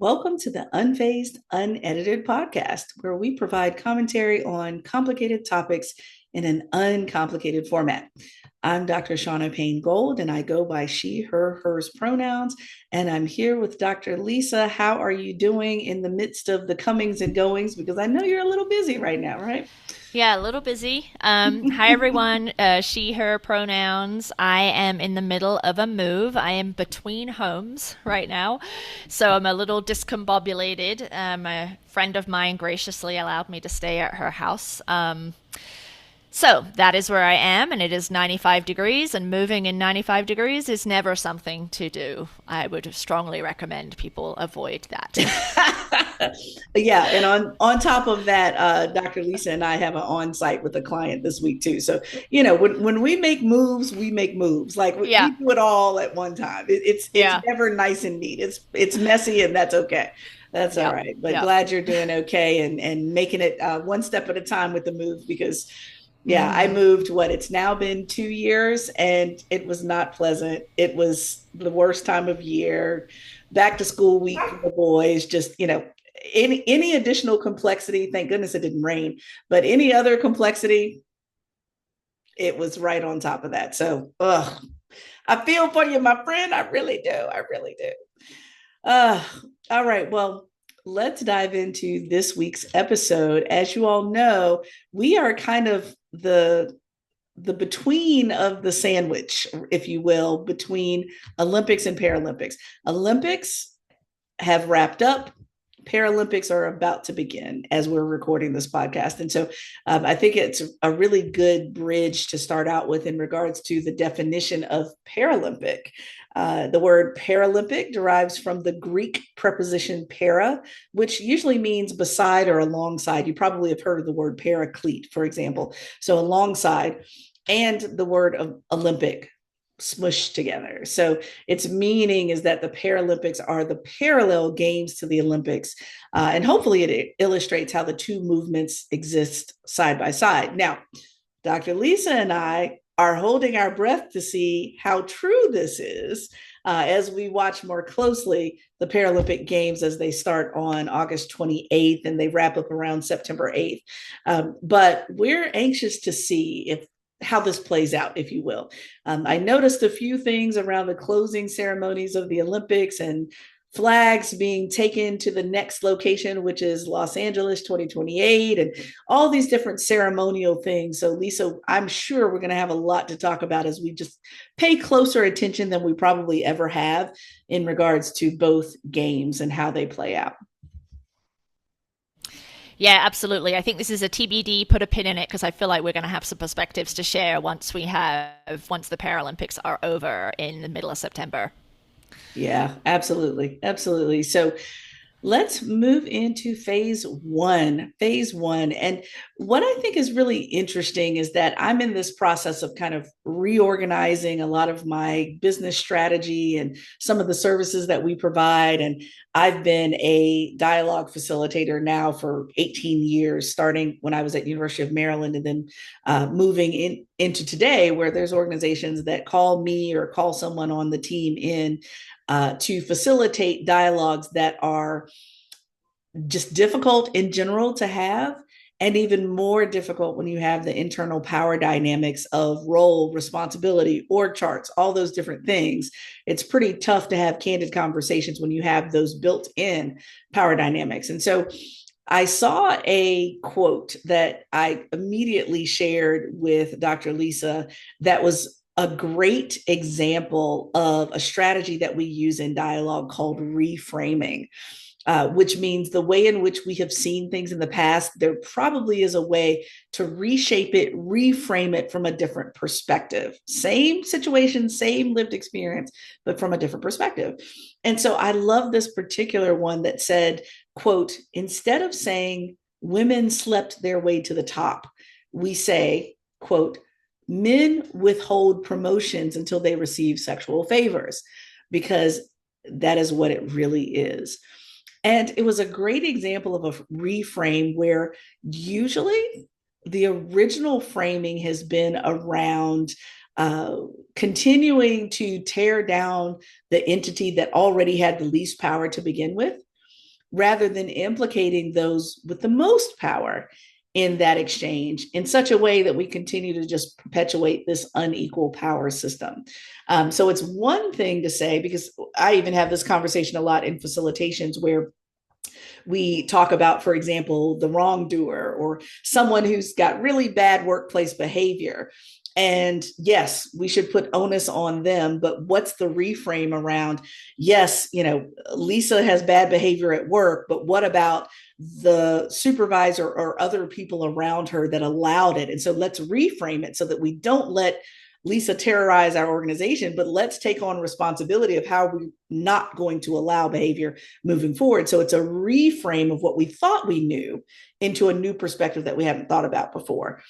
Welcome to the Unfazed, Unedited podcast, where we provide commentary on complicated topics in an uncomplicated format. I'm Dr. Shaunna Payne Gold, and I go by she, her, hers pronouns. And I'm here with Dr. Lisa. How are you doing in the midst of the comings and goings? Because I know you're a little busy right now, right? Yeah, a little busy. Hi, everyone. She, her pronouns. I am in the middle of a move. I am between homes right now. So I'm a little discombobulated. A friend of mine graciously allowed me to stay at her house. So that is where I am, and it is 95 degrees, and moving in 95 degrees is never something to do. I would strongly recommend people avoid that. Yeah, and on top of that, Dr. Lisa and I have an on-site with a client this week too. So when we make moves, we make moves. Like Yeah, we do it all at one time. It's yeah, never nice and neat. It's messy, and that's okay. That's all yeah, right. But yeah. glad you're doing okay and making it one step at a time with the move because yeah, I Mm-hmm. moved it's now been 2 years and it was not pleasant. It was the worst time of year, back to school week for the boys, just, any additional complexity, thank goodness it didn't rain, but any other complexity, it was right on top of that. So, I feel for you, my friend. I really do. I really do. Uh, all right. Well, let's dive into this week's episode. As you all know, we are kind of the between of the sandwich, if you will, between Olympics and Paralympics. Olympics have wrapped up. Paralympics are about to begin as we're recording this podcast. And so I think it's a really good bridge to start out with in regards to the definition of Paralympic. The word Paralympic derives from the Greek preposition para, which usually means beside or alongside. You probably have heard of the word paraclete, for example. So alongside, and the word of Olympic smushed together. So its meaning is that the Paralympics are the parallel games to the Olympics. And hopefully it illustrates how the two movements exist side by side. Now, Dr. Lisa and I are holding our breath to see how true this is as we watch more closely the Paralympic Games as they start on August 28th and they wrap up around September 8th. But we're anxious to see if how this plays out, if you will. I noticed a few things around the closing ceremonies of the Olympics and flags being taken to the next location, which is Los Angeles 2028, and all these different ceremonial things. So, Lisa, I'm sure we're going to have a lot to talk about as we just pay closer attention than we probably ever have in regards to both games and how they play out. Yeah, absolutely. I think this is a TBD. Put a pin in it because I feel like we're going to have some perspectives to share once the Paralympics are over in the middle of September. Yeah, absolutely. Absolutely. So, let's move into phase one. Phase one. And what I think is really interesting is that I'm in this process of kind of reorganizing a lot of my business strategy and some of the services that we provide. And I've been a dialogue facilitator now for 18 years, starting when I was at University of Maryland and then moving into today where there's organizations that call me or call someone on the team in to facilitate dialogues that are just difficult in general to have, and even more difficult when you have the internal power dynamics of role, responsibility, org charts, all those different things. It's pretty tough to have candid conversations when you have those built in power dynamics. And so I saw a quote that I immediately shared with Dr. Lisa that was a great example of a strategy that we use in dialogue called reframing, which means the way in which we have seen things in the past, there probably is a way to reshape it, reframe it from a different perspective. Same situation, same lived experience, but from a different perspective. And so I love this particular one that said, quote, instead of saying women slept their way to the top, we say, quote, men withhold promotions until they receive sexual favors, because that is what it really is. And it was a great example of a reframe where usually the original framing has been around uh, continuing to tear down the entity that already had the least power to begin with. rather than implicating those with the most power in that exchange in such a way that we continue to just perpetuate this unequal power system. So it's one thing to say, because I even have this conversation a lot in facilitations where we talk about, for example, the wrongdoer or someone who's got really bad workplace behavior. And yes, we should put onus on them, but what's the reframe around? Yes, Lisa has bad behavior at work, but what about the supervisor or other people around her that allowed it? And so let's reframe it so that we don't let Lisa terrorize our organization, but let's take on responsibility of how we're not going to allow behavior moving forward. So it's a reframe of what we thought we knew into a new perspective that we haven't thought about before.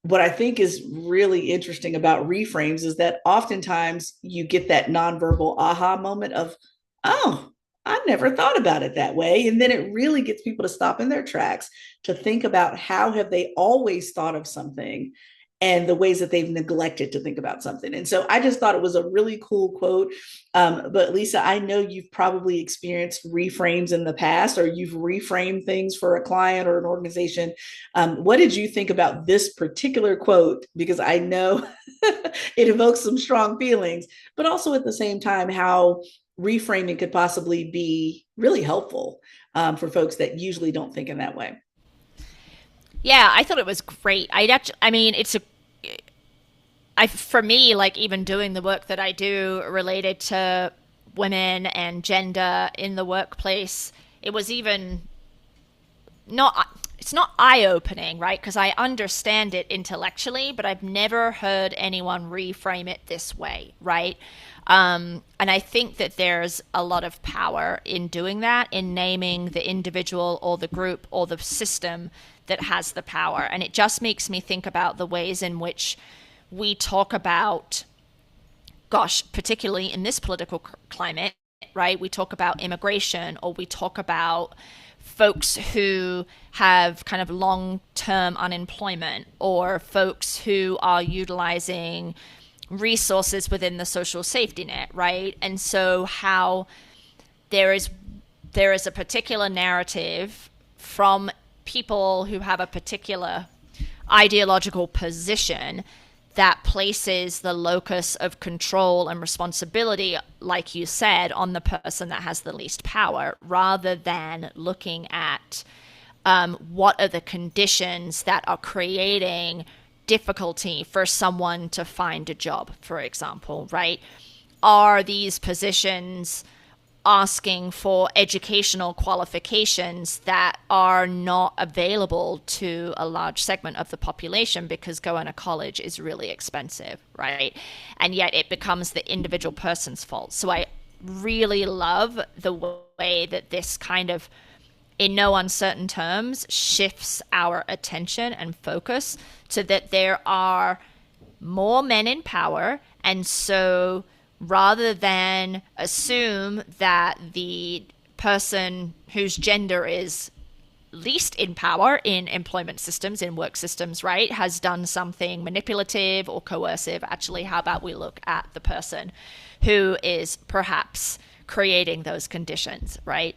What I think is really interesting about reframes is that oftentimes you get that nonverbal aha moment of, oh, I never thought about it that way. And then it really gets people to stop in their tracks to think about how have they always thought of something and the ways that they've neglected to think about something. And so I just thought it was a really cool quote. But Lisa, I know you've probably experienced reframes in the past, or you've reframed things for a client or an organization. What did you think about this particular quote? Because I know it evokes some strong feelings, but also at the same time, how reframing could possibly be really helpful for folks that usually don't think in that way. Yeah, I thought it was great. I mean, for me, like even doing the work that I do related to women and gender in the workplace, it was even not, it's not eye-opening, right? Because I understand it intellectually, but I've never heard anyone reframe it this way, right? And I think that there's a lot of power in doing that, in naming the individual or the group or the system that has the power. And it just makes me think about the ways in which we talk about, gosh, particularly in this political climate, right? We talk about immigration, or we talk about folks who have kind of long-term unemployment, or folks who are utilizing resources within the social safety net, right? And so how there is a particular narrative from people who have a particular ideological position that places the locus of control and responsibility, like you said, on the person that has the least power, rather than looking at what are the conditions that are creating difficulty for someone to find a job, for example, right? Are these positions asking for educational qualifications that are not available to a large segment of the population because going to college is really expensive, right? And yet it becomes the individual person's fault. So I really love the way that this kind of, in no uncertain terms, shifts our attention and focus to that there are more men in power. And so rather than assume that the person whose gender is least in power in employment systems, in work systems, right, has done something manipulative or coercive, actually, how about we look at the person who is perhaps creating those conditions, right?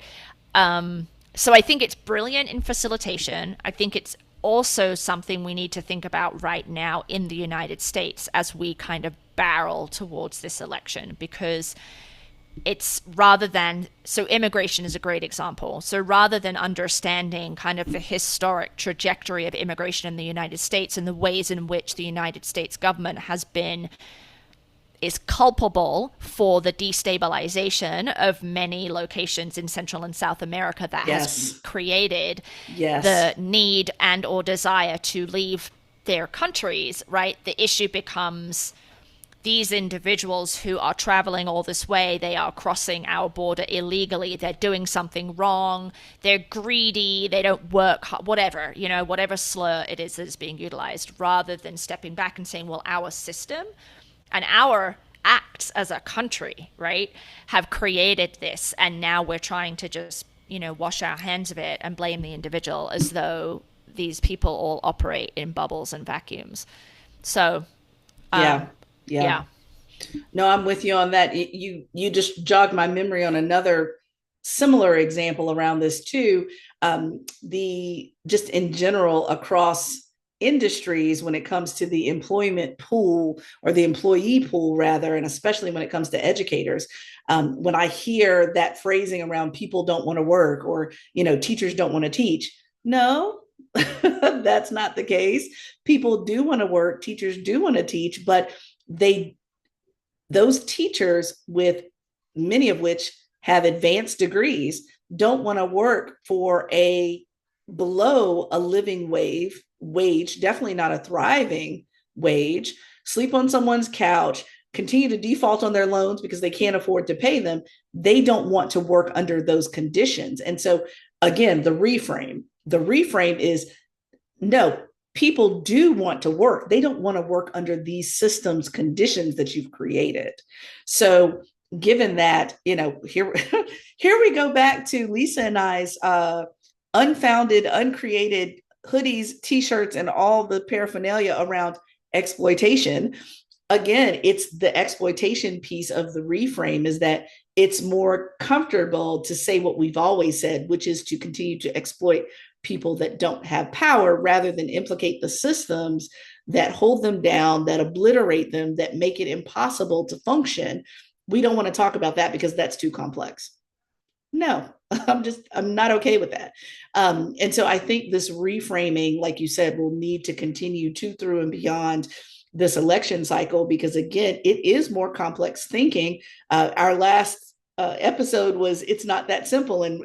So I think it's brilliant in facilitation. I think it's also something we need to think about right now in the United States as we kind of barrel towards this election, because it's so immigration is a great example. So rather than understanding kind of the historic trajectory of immigration in the United States and the ways in which the United States government is culpable for the destabilization of many locations in Central and South America that Yes. has created Yes. the need and or desire to leave their countries, right? The issue becomes these individuals who are traveling all this way, they are crossing our border illegally, they're doing something wrong, they're greedy, they don't work hard, whatever, whatever slur it is that is being utilized, rather than stepping back and saying, well, our system and our acts as a country, right, have created this, and now we're trying to just, wash our hands of it and blame the individual as though these people all operate in bubbles and vacuums. So, Yeah. Yeah. yeah. No, I'm with you on that. You just jogged my memory on another similar example around this too. The just in general across industries when it comes to the employment pool or the employee pool rather, and especially when it comes to educators, when I hear that phrasing around people don't want to work or teachers don't want to teach, no, that's not the case. People do want to work, teachers do want to teach, but they those teachers, with many of which have advanced degrees, don't want to work for a below a living wage, definitely not a thriving wage, sleep on someone's couch, continue to default on their loans because they can't afford to pay them. They don't want to work under those conditions. And so again, the reframe is, no, people do want to work. They don't want to work under these systems conditions that you've created. So given that, here here we go back to Lisa and I's unfounded, uncreated hoodies, t-shirts, and all the paraphernalia around exploitation. Again, it's the exploitation piece of the reframe, is that it's more comfortable to say what we've always said, which is to continue to exploit people that don't have power rather than implicate the systems that hold them down, that obliterate them, that make it impossible to function. We don't want to talk about that because that's too complex. No, I'm not okay with that. And so I think this reframing, like you said, will need to continue to through and beyond this election cycle, because again, it is more complex thinking. Our last episode was, it's not that simple. And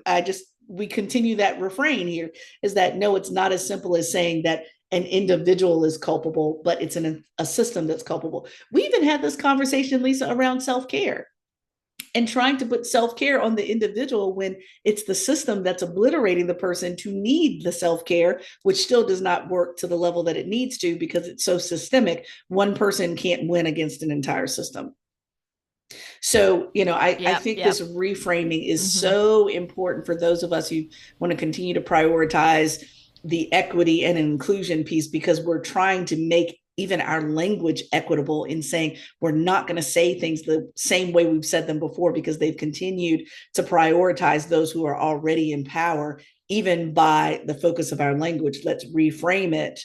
we continue that refrain here, is that no, it's not as simple as saying that an individual is culpable, but it's a system that's culpable. We even had this conversation, Lisa, around self-care and trying to put self-care on the individual when it's the system that's obliterating the person to need the self-care, which still does not work to the level that it needs to because it's so systemic. One person can't win against an entire system. So, I think this reframing is so important for those of us who want to continue to prioritize the equity and inclusion piece, because we're trying to make even our language equitable in saying we're not going to say things the same way we've said them before, because they've continued to prioritize those who are already in power, even by the focus of our language. Let's reframe it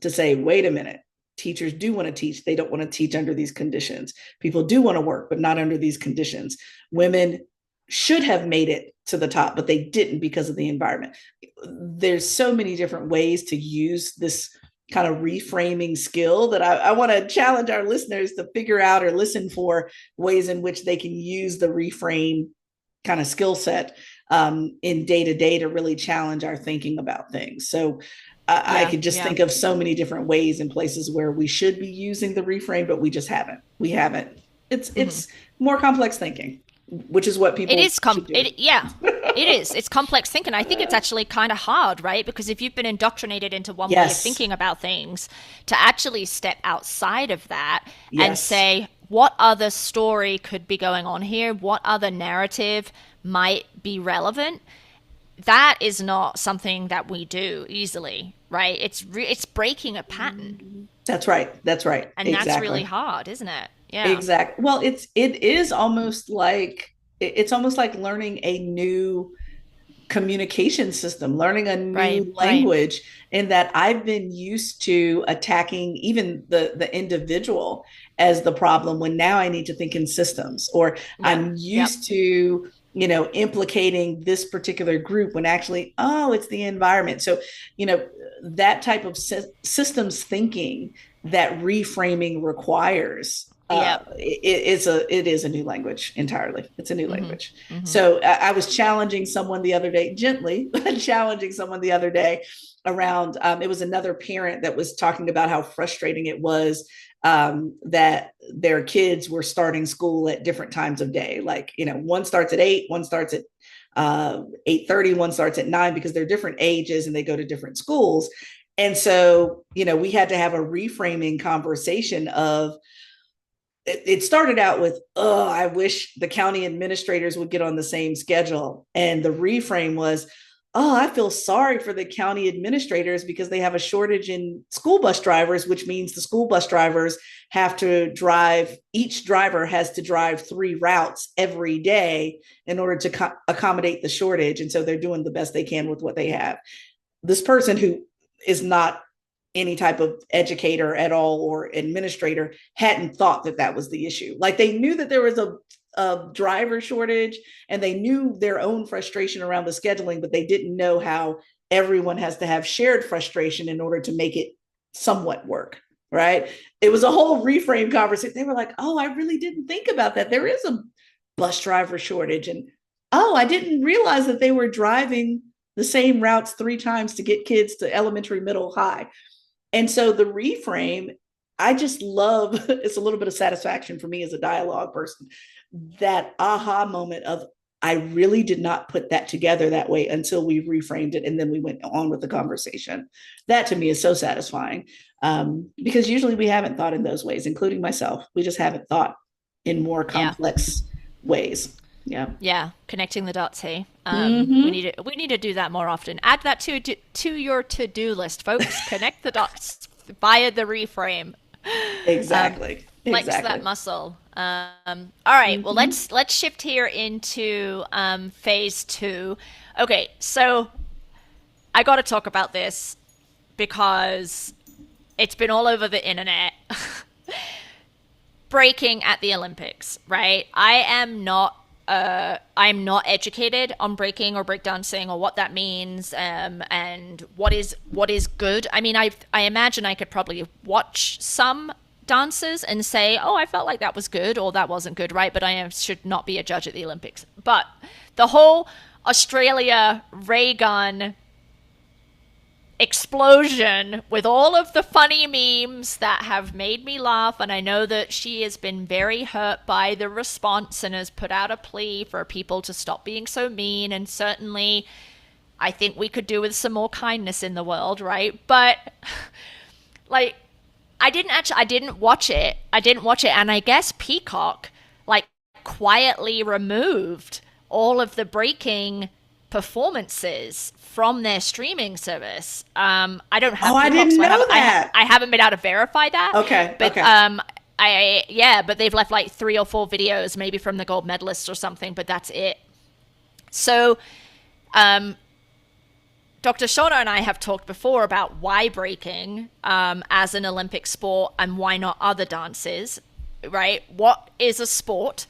to say, wait a minute, teachers do want to teach. They don't want to teach under these conditions. People do want to work, but not under these conditions. Women should have made it to the top, but they didn't because of the environment. There's so many different ways to use this kind of reframing skill that I want to challenge our listeners to figure out or listen for ways in which they can use the reframe kind of skill set in day to day to really challenge our thinking about things. So I could just think of so many different ways and places where we should be using the reframe, but we just haven't. We haven't. It's more complex thinking, which is what people. It is it is. It's complex thinking. I think it's actually kind of hard, right? Because if you've been indoctrinated into one way of thinking about things, to actually step outside of that and say, what other story could be going on here? What other narrative might be relevant? That is not something that we do easily, right? It's breaking a pattern. That's right. And that's really hard, isn't it? Yeah. Exactly. Well, it is almost like learning a new communication system, learning a new language, in that I've been used to attacking even the individual as the problem, when now I need to think in systems, or I'm used to implicating this particular group when actually, it's the environment. So, that type of systems thinking that reframing requires, it is a new language entirely. It's a new language. So I was challenging someone the other day, gently challenging someone the other day around, it was another parent that was talking about how frustrating it was that their kids were starting school at different times of day. Like, one starts at 8, one starts at 8:30, one starts at 9, because they're different ages and they go to different schools. And so, we had to have a reframing conversation of, it started out with, I wish the county administrators would get on the same schedule. And the reframe was, oh, I feel sorry for the county administrators because they have a shortage in school bus drivers, which means the school bus drivers have to drive, each driver has to drive 3 routes every day in order to accommodate the shortage. And so they're doing the best they can with what they have. This person who is not any type of educator at all or administrator hadn't thought that that was the issue. Like they knew that there was a driver shortage and they knew their own frustration around the scheduling, but they didn't know how everyone has to have shared frustration in order to make it somewhat work. Right. It was a whole reframe conversation. They were like, oh, I really didn't think about that. There is a bus driver shortage. And oh, I didn't realize that they were driving the same routes 3 times to get kids to elementary, middle, high. And so the reframe, I just love, it's a little bit of satisfaction for me as a dialogue person, that aha moment of, I really did not put that together that way until we reframed it. And then we went on with the conversation. That to me is so satisfying, because usually we haven't thought in those ways, including myself. We just haven't thought in more Yeah. complex ways. Yeah. Yeah, connecting the dots. Hey, Mm-hmm. we need to do that more often. Add that to your to do list, folks. Connect the dots via the reframe. Exactly. Flex that Exactly. muscle. All right. Well, Mm-hmm. let's shift here into phase two. Okay, so I got to talk about this because it's been all over the internet. Breaking at the Olympics, right? I'm not educated on breaking or breakdancing or what that means, and what is good. I mean, I imagine I could probably watch some dances and say, oh, I felt like that was good or that wasn't good, right? But should not be a judge at the Olympics. But the whole Australia Raygun explosion with all of the funny memes that have made me laugh, and I know that she has been very hurt by the response and has put out a plea for people to stop being so mean, and certainly I think we could do with some more kindness in the world, right? But like, I didn't watch it. I didn't watch it, and I guess Peacock like quietly removed all of the breaking performances from their streaming service. I don't Oh, have I Peacock, didn't so know that. I haven't been able to verify that. Okay. But Okay. but they've left like 3 or 4 videos, maybe from the gold medalists or something, but that's it. So, Dr. Shaunna and I have talked before about why breaking as an Olympic sport and why not other dances, right? What is a sport?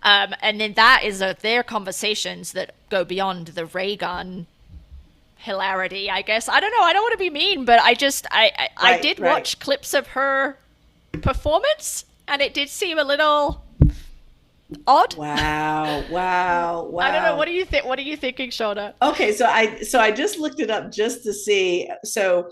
And then that is their conversations that go beyond the ray gun hilarity, I guess. I don't know. I don't want to be mean, but I Right. did Right. watch clips of her performance, and it did seem a little odd. Wow. Wow. I don't know. What Wow. do you think? What are you thinking, Shaunna? Okay, so I just looked it up just to see. So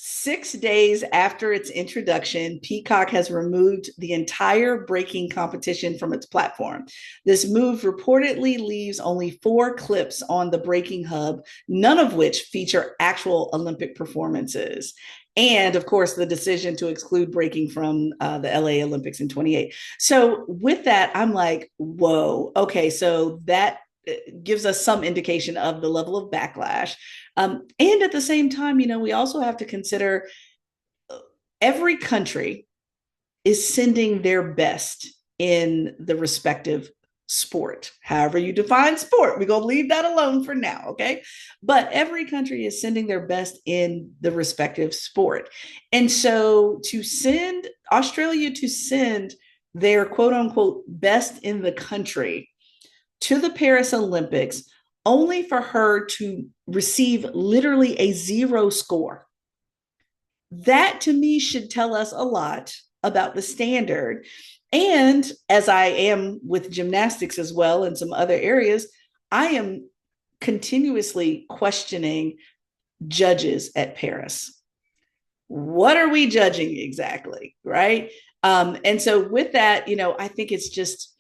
6 days after its introduction, Peacock has removed the entire breaking competition from its platform. This move reportedly leaves only 4 clips on the breaking hub, none of which feature actual Olympic performances. And of course, the decision to exclude breaking from the LA Olympics in 28. So, with that, I'm like, whoa, okay, so that gives us some indication of the level of backlash. And at the same time, we also have to consider every country is sending their best in the respective sport. However, you define sport, we're going to leave that alone for now. Okay. But every country is sending their best in the respective sport. And so to send Australia to send their quote unquote best in the country to the Paris Olympics only for her to receive literally a 0 score. That to me should tell us a lot about the standard. And as I am with gymnastics as well and some other areas, I am continuously questioning judges at Paris. What are we judging exactly? Right. And so with that, I think it's just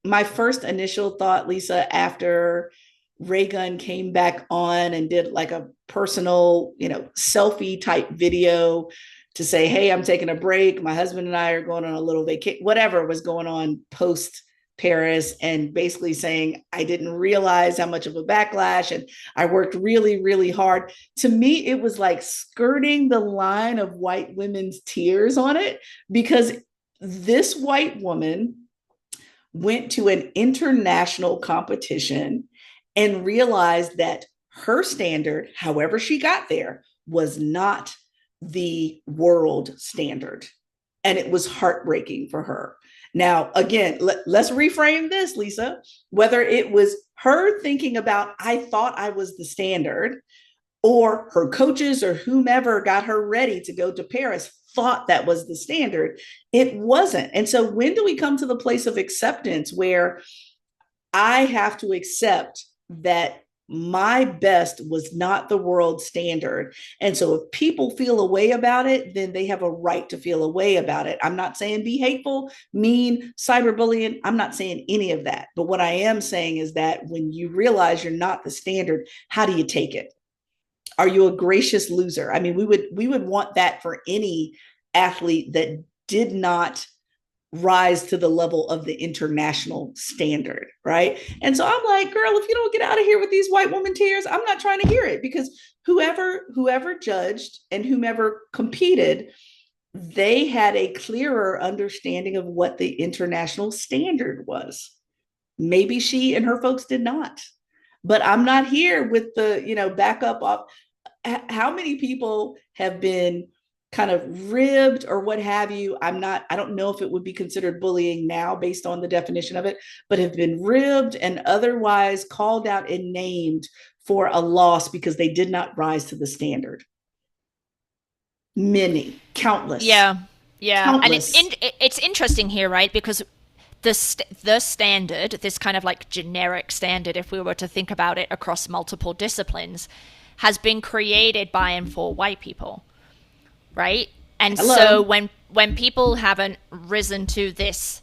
my first initial thought, Lisa, after Raygun came back on and did like a personal, selfie type video to say, hey, I'm taking a break. My husband and I are going on a little vacation, whatever was going on post Paris and basically saying, I didn't realize how much of a backlash and I worked really, really hard. To me, it was like skirting the line of white women's tears on it, because this white woman went to an international competition and realized that her standard, however she got there, was not the world standard. And it was heartbreaking for her. Now, again, let's reframe this, Lisa. Whether it was her thinking about, I thought I was the standard, or her coaches or whomever got her ready to go to Paris thought that was the standard, it wasn't. And so when do we come to the place of acceptance where I have to accept that my best was not the world standard? And so if people feel a way about it, then they have a right to feel a way about it. I'm not saying be hateful, mean, cyberbullying. I'm not saying any of that. But what I am saying is that when you realize you're not the standard, how do you take it? Are you a gracious loser? I mean, we would want that for any athlete that did not rise to the level of the international standard, right? And so I'm like, girl, if you don't get out of here with these white woman tears, I'm not trying to hear it, because whoever judged and whomever competed, they had a clearer understanding of what the international standard was. Maybe she and her folks did not. But I'm not here with the, backup of how many people have been kind of ribbed or what have you. I don't know if it would be considered bullying now based on the definition of it, but have been ribbed and otherwise called out and named for a loss because they did not rise to the standard. Many, countless. Yeah, yeah, countless. and it's interesting here, right? Because the standard, this kind of like generic standard, if we were to think about it across multiple disciplines, has been created by and for white people, right? And Hello. so when people haven't risen to this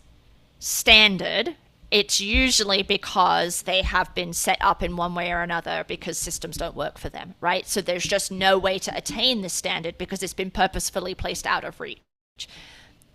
standard, it's usually because they have been set up in one way or another because systems don't work for them, right? So there's just no way to attain this standard because it's been purposefully placed out of reach.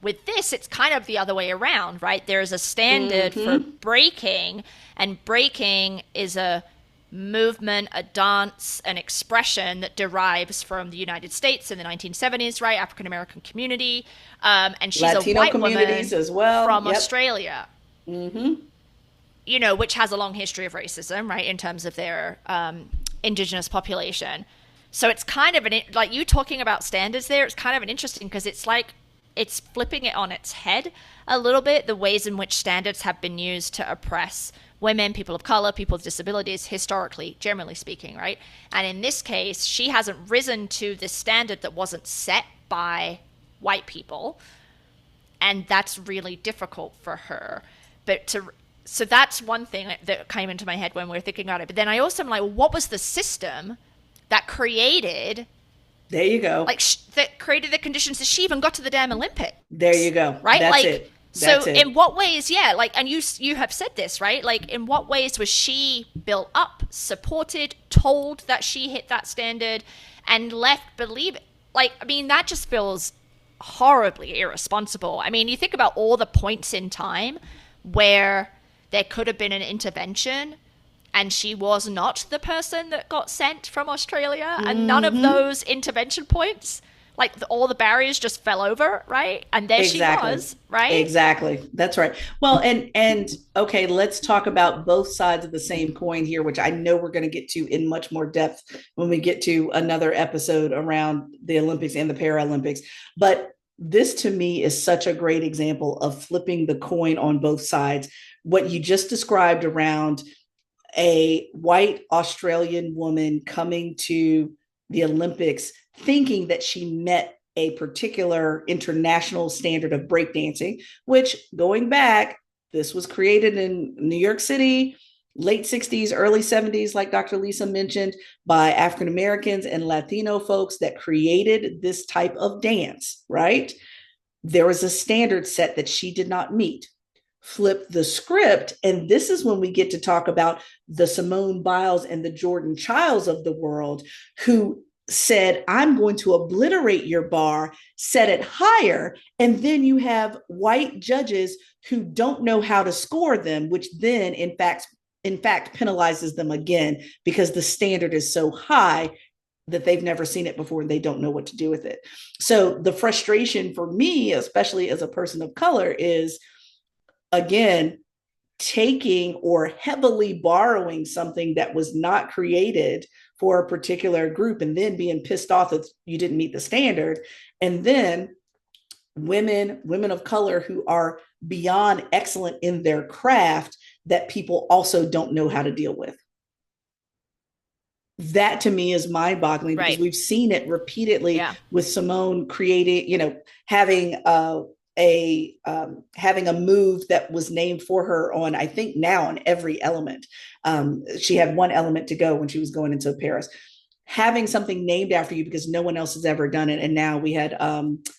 With this, it's kind of the other way around, right? There's a standard for breaking, and breaking is a movement, a dance, an expression that derives from the United States in the 1970s, right? African American community, and she's Latino a white communities woman as well. from Yep. Australia, which has a long history of racism, right, in terms of their indigenous population. So it's kind of like you talking about standards there. It's kind of an interesting because it's like it's flipping it on its head a little bit, the ways in which standards have been used to oppress women, people of color, people with disabilities, historically, generally speaking, right? And in this case, she hasn't risen to this standard that wasn't set by white people. And that's really difficult for her. So that's one thing that came into my head when we were thinking about it. But then I also am like, well, what was the system that created... There you go. Like that created the conditions that she even got to the damn Olympics. There you go. Right? That's like, it. So That's it. in what ways, and you have said this, right? Like in what ways was she built up, supported, told that she hit that standard and left believe it? Like, I mean, that just feels horribly irresponsible. I mean, you think about all the points in time where there could have been an intervention and she was not the person that got sent from Australia, and none of those intervention points, like all the barriers just fell over, right? And there she was, right? Exactly. That's right. Well, and okay, let's talk about both sides of the same coin here, which I know we're going to get to in much more depth when we get to another episode around the Olympics and the Paralympics. But this to me is such a great example of flipping the coin on both sides. What you just described around a white Australian woman coming to the Olympics thinking that she met a particular international standard of breakdancing, which going back, this was created in New York City, late 60s, early 70s, like Dr. Lisa mentioned, by African Americans and Latino folks that created this type of dance, right? There was a standard set that she did not meet. Flip the script, and this is when we get to talk about the Simone Biles and the Jordan Childs of the world, who said, I'm going to obliterate your bar, set it higher, and then you have white judges who don't know how to score them, which then in fact penalizes them again because the standard is so high that they've never seen it before and they don't know what to do with it. So the frustration for me, especially as a person of color, is again taking or heavily borrowing something that was not created for a particular group and then being pissed off that you didn't meet the standard. And then women of color who are beyond excellent in their craft that people also don't know how to deal with. That to me is mind boggling because Right. we've seen it repeatedly Yeah. with Simone creating, having having a move that was named for her on, I think now on every element. She had one element to go when she was going into Paris. Having something named after you because no one else has ever done it. And now we had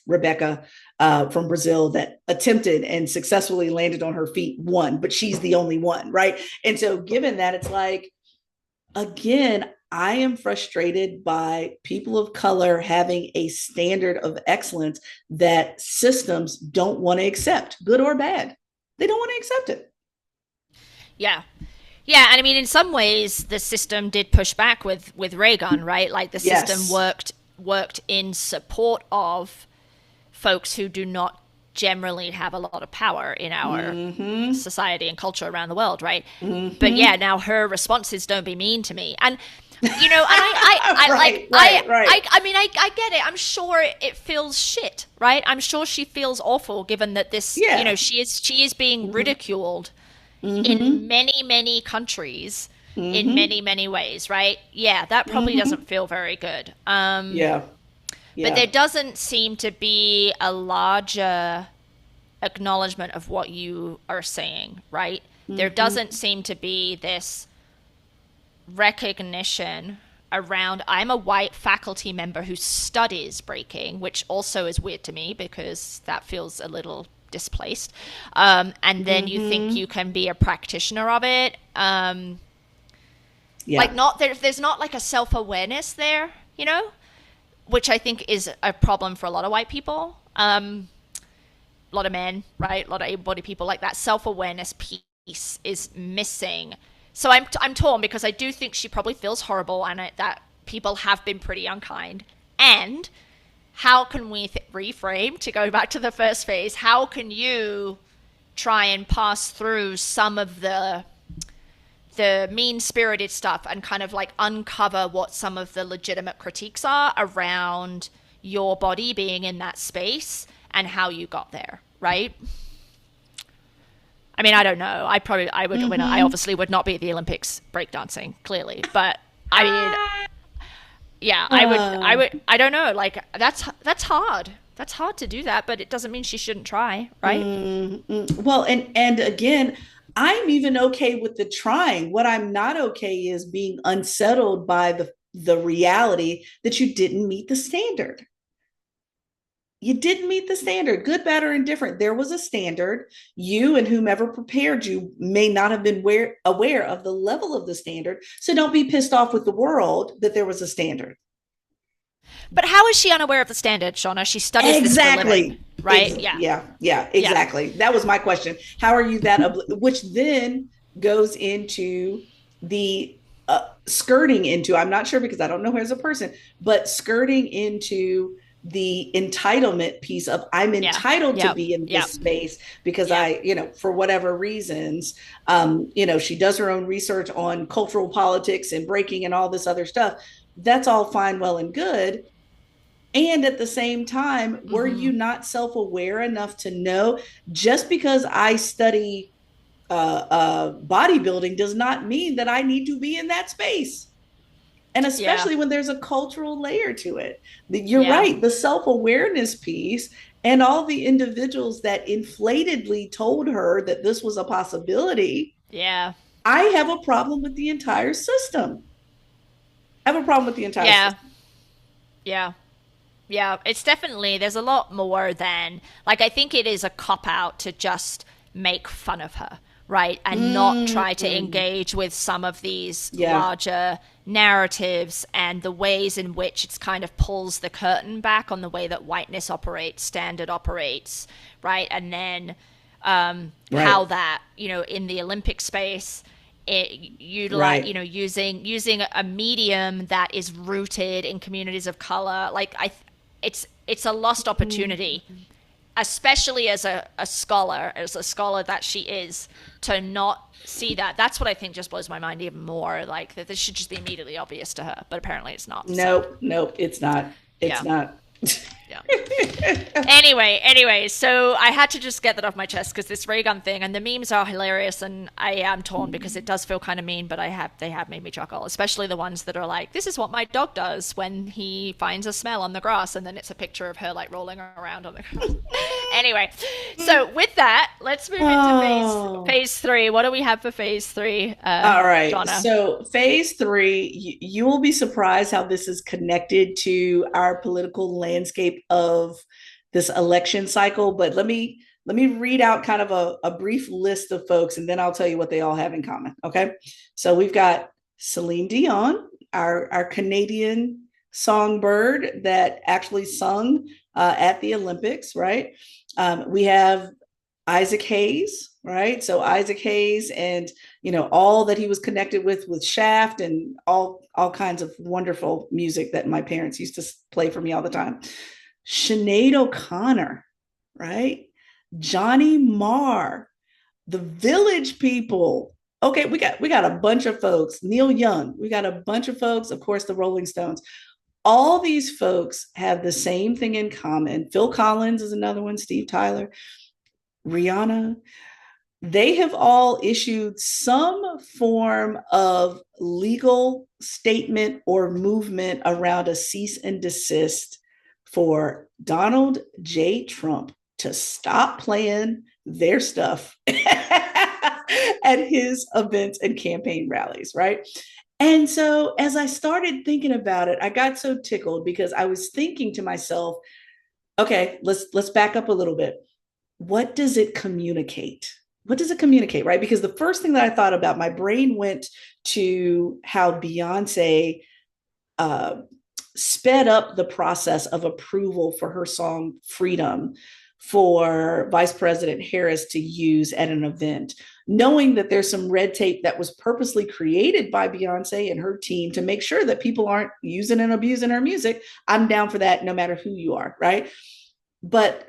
Rebecca from Brazil that attempted and successfully landed on her feet, one, but she's the only one, right? And so given that, it's like, again, I am frustrated by people of color having a standard of excellence that systems don't want to accept, good or bad. They don't want to accept it. Yeah. Yeah, and I mean, in some ways, the system did push back with Raygun, right? Like the system Yes. worked in support of folks who do not generally have a lot of power in our Mm-hmm. society and culture around the world, right? But Mm-hmm. yeah, now her response is "Don't be mean to me," and I Right, right, right. I mean, I get it. I'm sure it feels shit, right? I'm sure she feels awful given that this, Yeah. she is being Mm-hmm. ridiculed Mm-hmm. in many countries in Mm-hmm. many ways, right? Yeah, that probably Mm-hmm. doesn't feel very good. Yeah. But Yeah. there doesn't seem to be a larger acknowledgement of what you are saying, right? There Mm-hmm. doesn't seem to be this recognition around I'm a white faculty member who studies breaking, which also is weird to me because that feels a little displaced. And then you think Mm-hmm. you can be a practitioner of it. Like Yeah. not there's not like a self-awareness there, which I think is a problem for a lot of white people. A lot of men, right? A lot of able-bodied people, like that self-awareness piece is missing. So I'm torn because I do think she probably feels horrible and that people have been pretty unkind. And how can we reframe, to go back to the first phase? How can you try and pass through some of the mean-spirited stuff and kind of like uncover what some of the legitimate critiques are around your body being in that space and how you got there, right? I mean, I don't know. I would win. I Mm-hmm. obviously would not be at the Olympics breakdancing, clearly. But I mean, yeah, Uh, I don't know. Like that's hard. That's hard to do that, but it doesn't mean she shouldn't try, right? well, and again, I'm even okay with the trying. What I'm not okay is being unsettled by the reality that you didn't meet the standard. You didn't meet the standard, good, bad, or indifferent. There was a standard. You and whomever prepared you may not have been aware of the level of the standard. So don't be pissed off with the world that there was a standard. But how is she unaware of the standard, Shauna? She studies this for a living, Exactly. right? Yeah, Yeah, yeah, yeah, exactly. That was my question. How are you that, which then goes into the skirting into, I'm not sure because I don't know her as a person, but skirting into the entitlement piece of I'm yeah, entitled to yeah, be in yeah, this space because yeah, for whatever reasons, she does her own research on cultural politics and breaking and all this other stuff. That's all fine, well, and good. And at the same time, were you not self aware enough to know just because I study bodybuilding does not mean that I need to be in that space? And yeah, especially when there's a cultural layer to it. You're yeah, right, the self awareness piece and all the individuals that inflatedly told her that this was a possibility. yeah, I have a problem with the entire system. I have a problem with the entire yeah, system. yeah. Yeah, it's definitely, there's a lot more than, like, I think it is a cop out to just make fun of her, right? And not try to Mm, engage with some of these yeah, larger narratives and the ways in which it's kind of pulls the curtain back on the way that whiteness operates, standard operates, right? And then how right, that, in the Olympic space, it utilize, right. using a medium that is rooted in communities of color. Like it's a lost opportunity, Mm. especially as a scholar that she is, to not see that. That's what I think just blows my mind even more. Like that this should just be immediately obvious to her, but apparently it's not. So Nope, nope, it's not. It's yeah, not. yeah. Anyway, so I had to just get that off my chest because this Raygun thing and the memes are hilarious, and I am torn because it does feel kind of mean, but they have made me chuckle, especially the ones that are like, "This is what my dog does when he finds a smell on the grass," and then it's a picture of her like rolling around on the grass. Anyway, so with that, let's move into Oh. phase three. What do we have for phase three, All right. Shaunna? So, phase three, you will be surprised how this is connected to our political landscape of this election cycle. But let me read out kind of a brief list of folks, and then I'll tell you what they all have in common. Okay. So we've got Celine Dion, our Canadian songbird that actually sung at the Olympics, right? We have Isaac Hayes, right? So Isaac Hayes and all that he was connected with Shaft and all kinds of wonderful music that my parents used to play for me all the time. Sinead O'Connor, right? Johnny Marr, the Village People. Okay, we got a bunch of folks. Neil Young, we got a bunch of folks. Of course, the Rolling Stones. All these folks have the same thing in common. Phil Collins is another one. Steve Tyler, Rihanna, they have all issued some form of legal statement or movement around a cease and desist for Donald J. Trump to stop playing their stuff at his events and campaign rallies, right? And so as I started thinking about it, I got so tickled because I was thinking to myself, okay, let's back up a little bit. What does it communicate? What does it communicate, right? Because the first thing that I thought about, my brain went to how Beyonce uh, sped up the process of approval for her song Freedom for Vice President Harris to use at an event, knowing that there's some red tape that was purposely created by Beyonce and her team to make sure that people aren't using and abusing her music. I'm down for that no matter who you are, right? But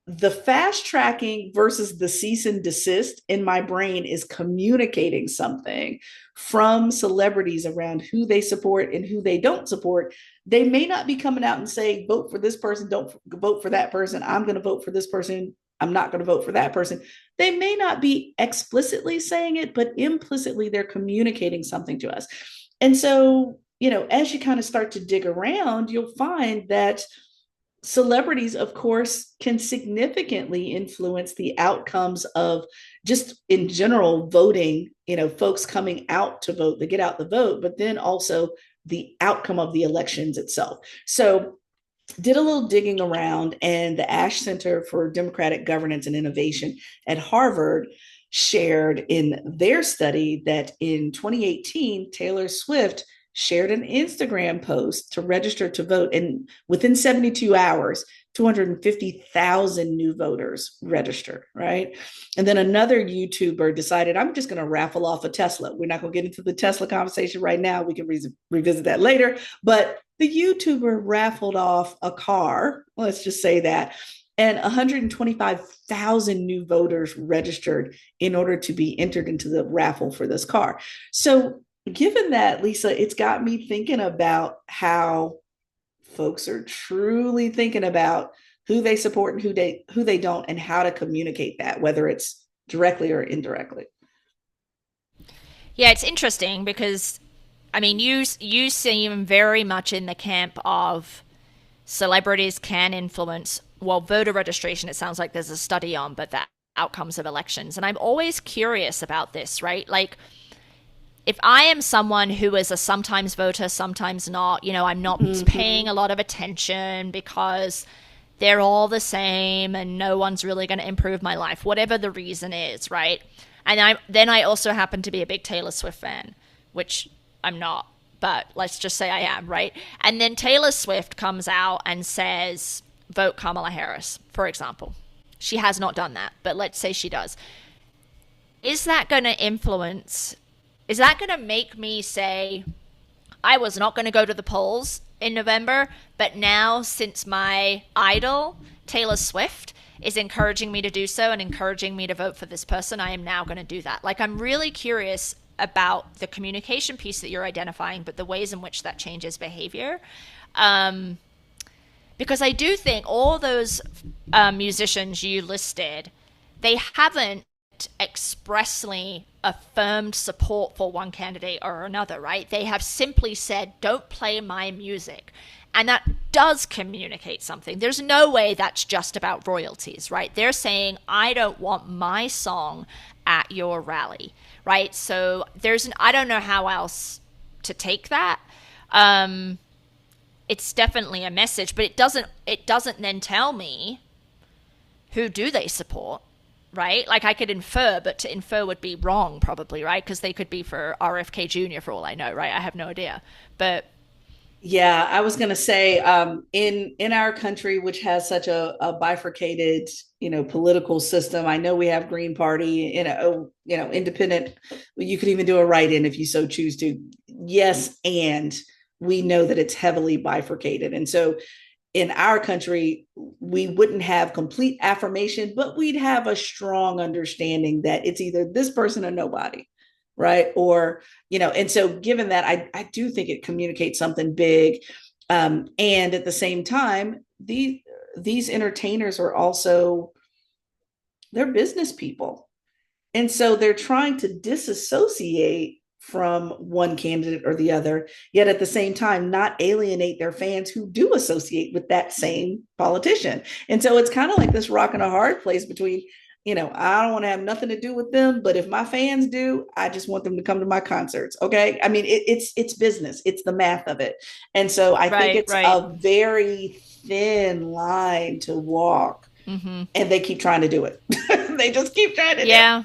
the fast tracking versus the cease and desist in my brain is communicating something from celebrities around who they support and who they don't support. They may not be coming out and saying, vote for this person, don't vote for that person. I'm going to vote for this person. I'm not going to vote for that person. They may not be explicitly saying it, but implicitly they're communicating something to us. And so, as you kind of start to dig around, you'll find that celebrities, of course, can significantly influence the outcomes of just in general voting, folks coming out to vote, they get out the vote, but then also the outcome of the elections itself. So, did a little digging around, and the Ash Center for Democratic Governance and Innovation at Harvard shared in their study that in 2018, Taylor Swift shared an Instagram post to register to vote. And within 72 hours, 250,000 new voters registered, right? And then another YouTuber decided, I'm just going to raffle off a Tesla. We're not going to get into the Tesla conversation right now. We can revisit that later. But the YouTuber raffled off a car, let's just say that, and 125,000 new voters registered in order to be entered into the raffle for this car. So, given that, Lisa, it's got me thinking about how folks are truly thinking about who they support and who they don't, and how to communicate that, whether it's directly or indirectly. Yeah, it's interesting because I mean, you seem very much in the camp of celebrities can influence, well, voter registration. It sounds like there's a study on, but the outcomes of elections. And I'm always curious about this, right? Like, if I am someone who is a sometimes voter, sometimes not, I'm not paying a Mm-hmm. lot of attention because they're all the same and no one's really going to improve my life, whatever the reason is, right? And I also happen to be a big Taylor Swift fan, which I'm not, but let's just say I am, right? And then Taylor Swift comes out and says, vote Kamala Harris, for example. She has not done that, but let's say she does. Is that going to influence? Is that going to make me say, I was not going to go to the polls in November, but now since my idol, Taylor Swift, is encouraging me to do so and encouraging me to vote for this person, I am now going to do that. Like, I'm really curious about the communication piece that you're identifying, but the ways in which that changes behavior. Because I do think all those musicians you listed, they haven't expressly affirmed support for one candidate or another, right? They have simply said, don't play my music. And that does communicate something. There's no way that's just about royalties, right? They're saying, I don't want my song at your rally, right? So I don't know how else to take that. It's definitely a message, but it doesn't then tell me who do they support, right? Like, I could infer, but to infer would be wrong probably, right? Because they could be for RFK Jr. for all I know, right? I have no idea. But Yeah, I was going to say, in our country, which has such a bifurcated, political system. I know we have Green Party, independent. You could even do a write-in if you so choose to. Yes, and we know that it's heavily bifurcated, and so in our country, we wouldn't have complete affirmation, but we'd have a strong understanding that it's either this person or nobody, right? Or, and so given that, I do think it communicates something big. And at the same time, these entertainers are also, they're business people. And so they're trying to disassociate from one candidate or the other, yet at the same time, not alienate their fans who do associate with that same politician. And so it's kind of like this rock and a hard place between, I don't want to have nothing to do with them, but if my fans do, I just want them to come to my concerts. Okay. I mean, it's business, it's the math of it. And so I think right, it's right. a very thin line to walk, and they keep trying to do it. They just keep trying to do it. Yeah.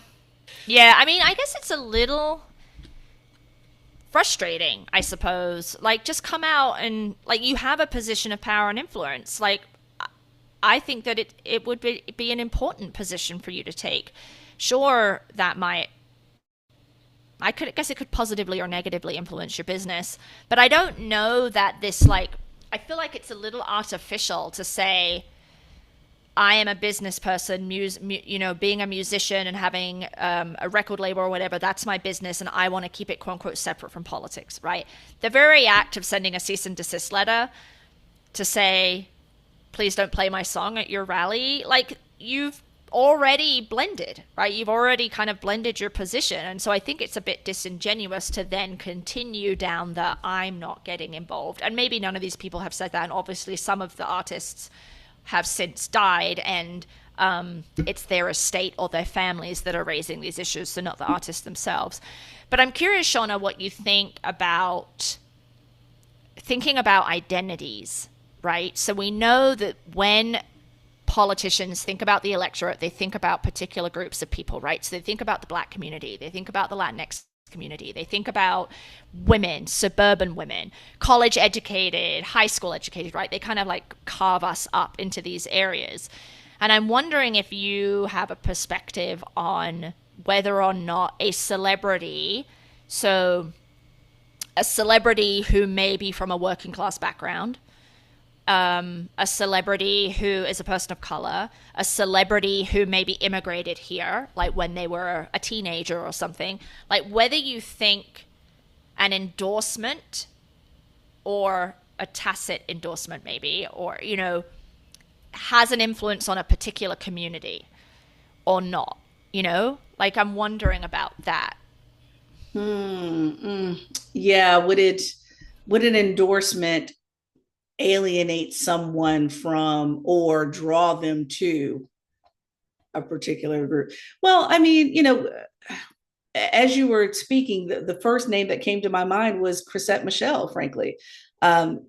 Yeah, I mean, I guess it's a little frustrating, I suppose. Like, just come out and, like, you have a position of power and influence. Like, I think that it would be an important position for you to take. Sure, that might, I guess it could positively or negatively influence your business, but I don't know that this, like, I feel like it's a little artificial to say, I am a business person, being a musician and having a record label or whatever, that's my business, and I want to keep it, quote unquote, separate from politics, right? The very act of sending a cease and desist letter to say, please don't play my song at your rally, like, you've already blended, right? You've already kind of blended your position. And so I think it's a bit disingenuous to then continue down the I'm not getting involved. And maybe none of these people have said that. And obviously some of the artists have since died, and it's their estate or their families that are raising these issues, so not the artists themselves. But I'm curious, Shaunna, what you think about thinking about identities, right? So we know that when politicians think about the electorate, they think about particular groups of people, right? So they think about the Black community, they think about the Latinx community, they think about women, suburban women, college educated, high school educated, right? They kind of like carve us up into these areas. And I'm wondering if you have a perspective on whether or not a celebrity, so a celebrity who may be from a working class background, a celebrity who is a person of color, a celebrity who maybe immigrated here, like when they were a teenager or something, like whether you think an endorsement or a tacit endorsement maybe, or, has an influence on a particular community or not, like I'm wondering about that. Yeah, would an endorsement alienate someone from or draw them to a particular group? Well, I mean, as you were speaking, the first name that came to my mind was Chrisette Michele, frankly.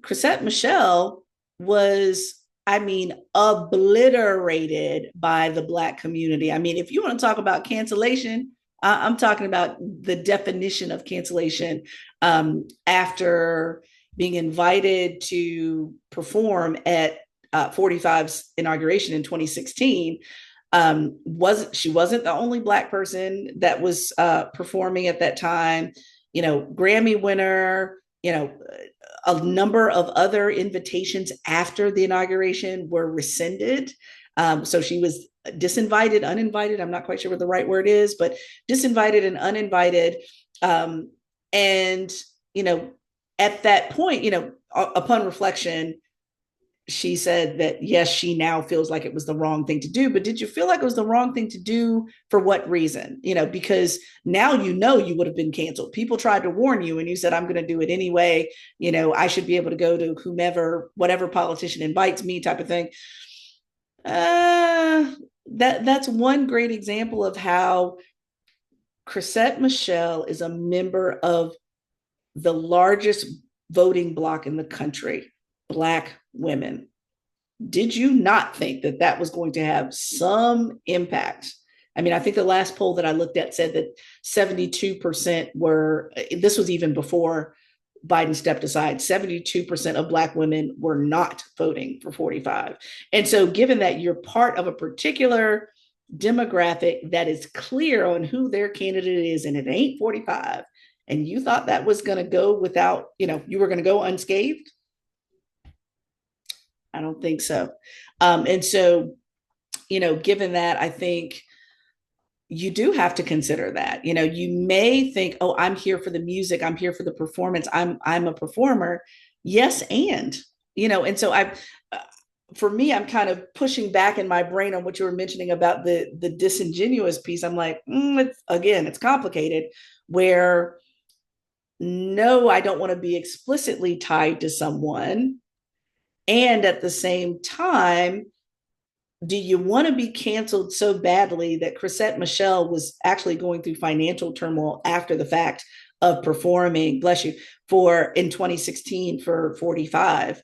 Chrisette Michele was, I mean, obliterated by the Black community. I mean, if you want to talk about cancellation, I'm talking about the definition of cancellation after being invited to perform at 45's inauguration in 2016. She wasn't the only Black person that was performing at that time. You know, Grammy winner. You know, a number of other invitations after the inauguration were rescinded. So she was disinvited, uninvited. I'm not quite sure what the right word is, but disinvited and uninvited. Um, and, you know, at that point, you know, upon reflection, she said that yes, she now feels like it was the wrong thing to do. But did you feel like it was the wrong thing to do for what reason? You know, because now you know you would have been canceled. People tried to warn you and you said, I'm going to do it anyway. You know, I should be able to go to whomever, whatever politician invites me, type of thing. That's one great example of how Chrisette Michele is a member of the largest voting bloc in the country, Black women. Did you not think that that was going to have some impact? I mean, I think the last poll that I looked at said that 72% were, this was even before Biden stepped aside, 72% of Black women were not voting for 45. And so, given that you're part of a particular demographic that is clear on who their candidate is, and it ain't 45, and you thought that was going to go without, you know, you were going to go unscathed, I don't think so. And so, you know, given that, I think you do have to consider that. You know, you may think, oh, I'm here for the music, I'm here for the performance, I'm a performer. Yes, and you know, and so I, for me, I'm kind of pushing back in my brain on what you were mentioning about the disingenuous piece. I'm like, it's complicated. Where no, I don't want to be explicitly tied to someone, and at the same time, do you want to be canceled so badly that Chrisette Michele was actually going through financial turmoil after the fact of performing, bless you, for in 2016 for 45?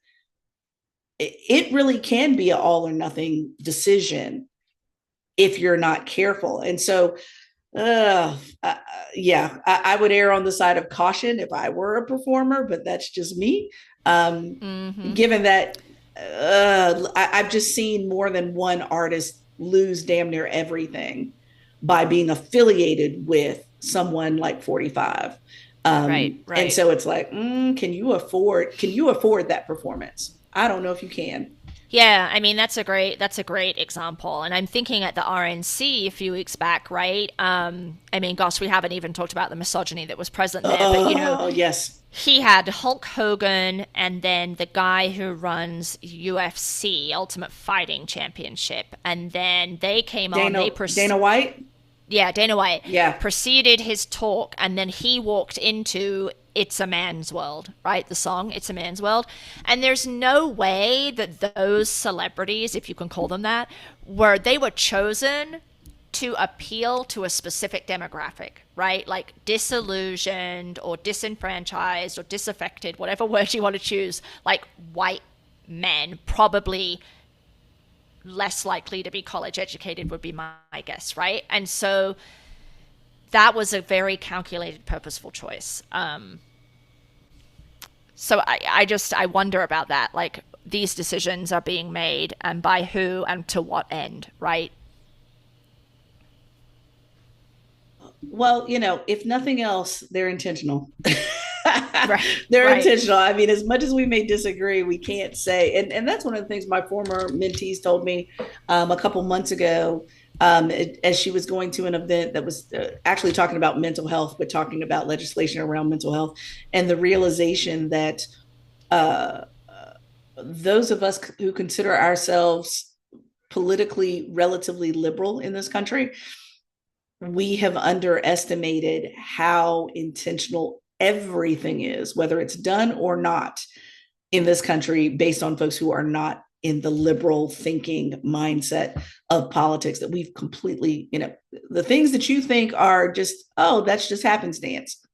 It really can be an all or nothing decision if you're not careful. And so, yeah, I would err on the side of caution if I were a performer, but that's just me. Given that I've just seen more than one artist lose damn near everything by being affiliated with someone like 45. Right, And right. so it's like, can you afford that performance? I don't know if you can. Yeah, I mean that's a great example, and I'm thinking at the RNC a few weeks back, right? I mean, gosh, we haven't even talked about the misogyny that was present there, but you know, Oh, yes. he had Hulk Hogan and then the guy who runs UFC, Ultimate Fighting Championship, and then they came on. Dana White. Yeah, Dana White Yeah. preceded his talk, and then he walked into It's a Man's World, right? The song It's a Man's World. And there's no way that those celebrities, if you can call them that, they were chosen to appeal to a specific demographic, right? Like disillusioned or disenfranchised or disaffected, whatever word you want to choose, like white men, probably less likely to be college educated would be my guess, right? And so that was a very calculated, purposeful choice. So I wonder about that. Like these decisions are being made, and by who and to what end, right? Well, you know, if nothing else, they're intentional. Right, They're right. intentional. I mean, as much as we may disagree, we can't say, and that's one of the things my former mentees told me a couple months ago, as she was going to an event that was actually talking about mental health, but talking about legislation around mental health, and the realization that uh, those of us who consider ourselves politically relatively liberal in this country, we have underestimated how intentional everything is, whether it's done or not in this country, based on folks who are not in the liberal thinking mindset of politics, that we've completely, you know, the things that you think are just, oh, that's just happenstance.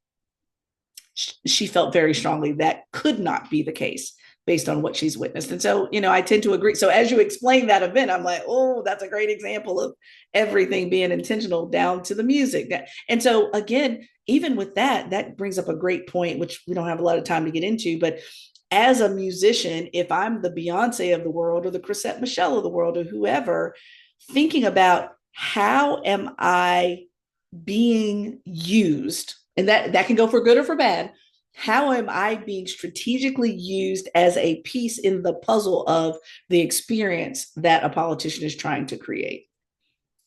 She felt very strongly that could not be the case based on what she's witnessed. And so, I tend to agree. So as you explain that event, I'm like, oh, that's a great example of everything being intentional down to the music. And so again, even with that, that brings up a great point, which we don't have a lot of time to get into, but as a musician, if I'm the Beyonce of the world or the Chrisette Michele of the world or whoever, thinking about how am I being used, and that can go for good or for bad. How am I being strategically used as a piece in the puzzle of the experience that a politician is trying to create?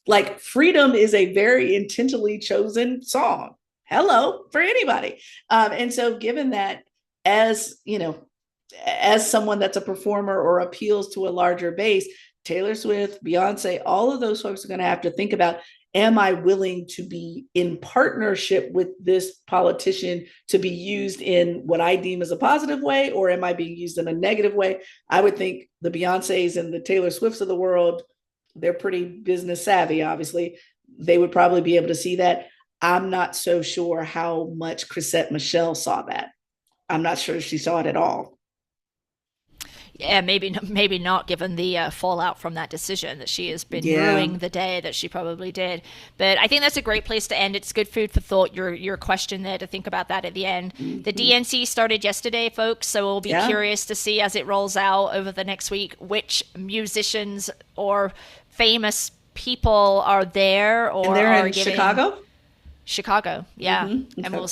Like Freedom is a very intentionally chosen song. Hello, for anybody. And so given that, as as someone that's a performer or appeals to a larger base, Taylor Swift, Beyonce, all of those folks are going to have to think about, am I willing to be in partnership with this politician to be used in what I deem as a positive way, or am I being used in a negative way? I would think the Beyoncés and the Taylor Swifts of the world, they're pretty business savvy, obviously. They would probably be able to see that. I'm not so sure how much Chrisette Michele saw that. I'm not sure she saw it at all. Yeah, maybe not given the fallout from that decision that she has been Yeah. ruining the day that she probably did. But I think that's a great place to end. It's good food for thought. Your question there to think about that at the end. The Mm-hmm. DNC started yesterday, folks, so we'll be Yeah. curious to see as it rolls out over the next week which musicians or famous people are there And or they're are in giving Chicago. Chicago, yeah, Mm-hmm. and Okay. we'll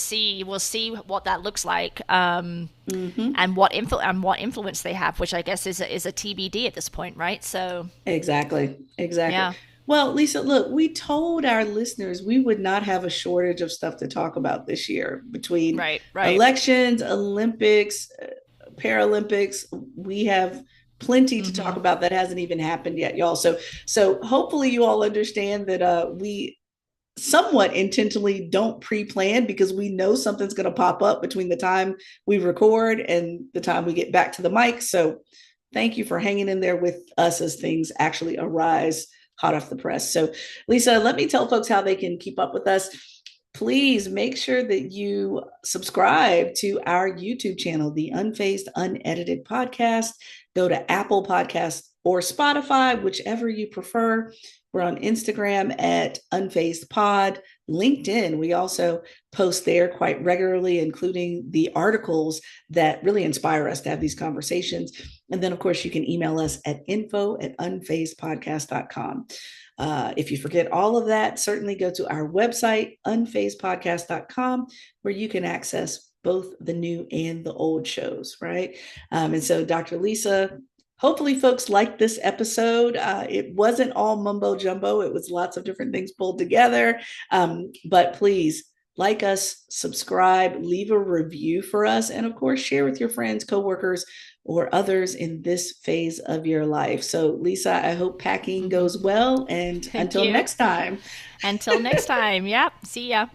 see what that looks like, Mm-hmm. and what influence they have, which I guess is a TBD at this point, right? So Exactly. Exactly. yeah, Well, Lisa, look, we told our listeners we would not have a shortage of stuff to talk about this year between right. elections, Olympics, Paralympics. We have plenty to talk Mm-hmm. about that hasn't even happened yet, y'all. So hopefully you all understand that we somewhat intentionally don't pre-plan because we know something's going to pop up between the time we record and the time we get back to the mic. So thank you for hanging in there with us as things actually arise hot off the press. So Lisa, let me tell folks how they can keep up with us. Please make sure that you subscribe to our YouTube channel, the Unfazed Unedited Podcast. Go to Apple Podcasts or Spotify, whichever you prefer. We're on Instagram at Unfazed Pod. LinkedIn, we also post there quite regularly, including the articles that really inspire us to have these conversations. And then, of course, you can email us at info@unfazedpodcast.com. If you forget all of that, certainly go to our website, unfazedpodcast.com, where you can access both the new and the old shows, right? And so, Dr. Lisa, hopefully folks liked this episode. It wasn't all mumbo jumbo. It was lots of different things pulled together. But please like us, subscribe, leave a review for us, and of course, share with your friends, coworkers, or others in this phase of your life. So Lisa, I hope packing Mm-hmm. goes well. And Thank until you. next time. Until next time. Yep. See ya.